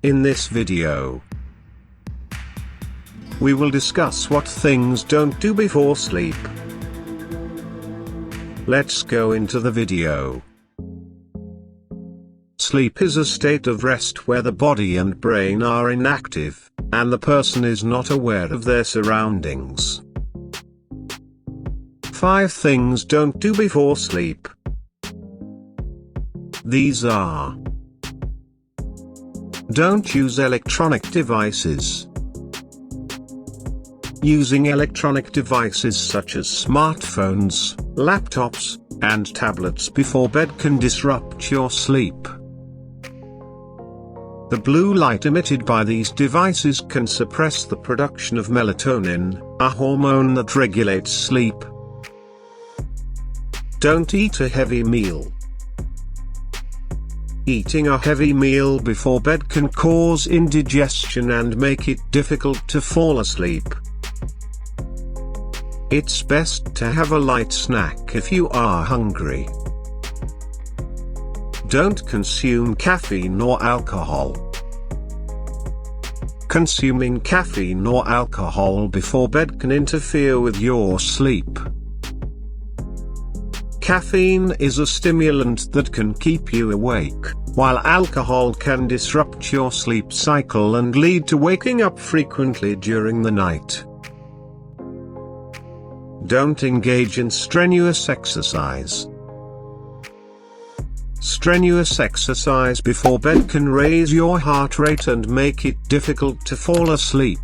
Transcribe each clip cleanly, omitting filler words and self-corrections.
In this video, we will discuss what things don't do before sleep. Let's go into the video. Sleep is a state of rest where the body and brain are inactive, and the person is not aware of their surroundings. 5 things don't do before sleep. These are: don't use electronic devices. Using electronic devices such as smartphones, laptops, and tablets before bed can disrupt your sleep. The blue light emitted by these devices can suppress the production of melatonin, a hormone that regulates sleep. Don't eat a heavy meal. Eating a heavy meal before bed can cause indigestion and make it difficult to fall asleep. It's best to have a light snack if you are hungry. Don't consume caffeine or alcohol. Consuming caffeine or alcohol before bed can interfere with your sleep. Caffeine is a stimulant that can keep you awake, while alcohol can disrupt your sleep cycle and lead to waking up frequently during the night. Don't engage in strenuous exercise. Strenuous exercise before bed can raise your heart rate and make it difficult to fall asleep.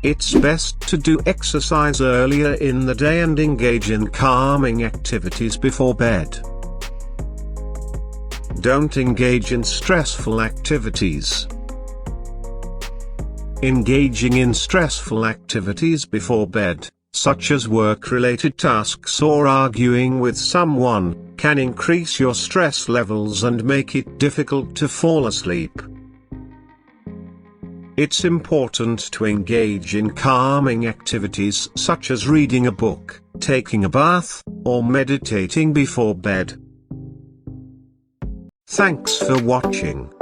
It's best to do exercise earlier in the day and engage in calming activities before bed. Don't engage in stressful activities. Engaging in stressful activities before bed, such as work-related tasks or arguing with someone, can increase your stress levels and make it difficult to fall asleep. It's important to engage in calming activities such as reading a book, taking a bath, or meditating before bed. Thanks for watching.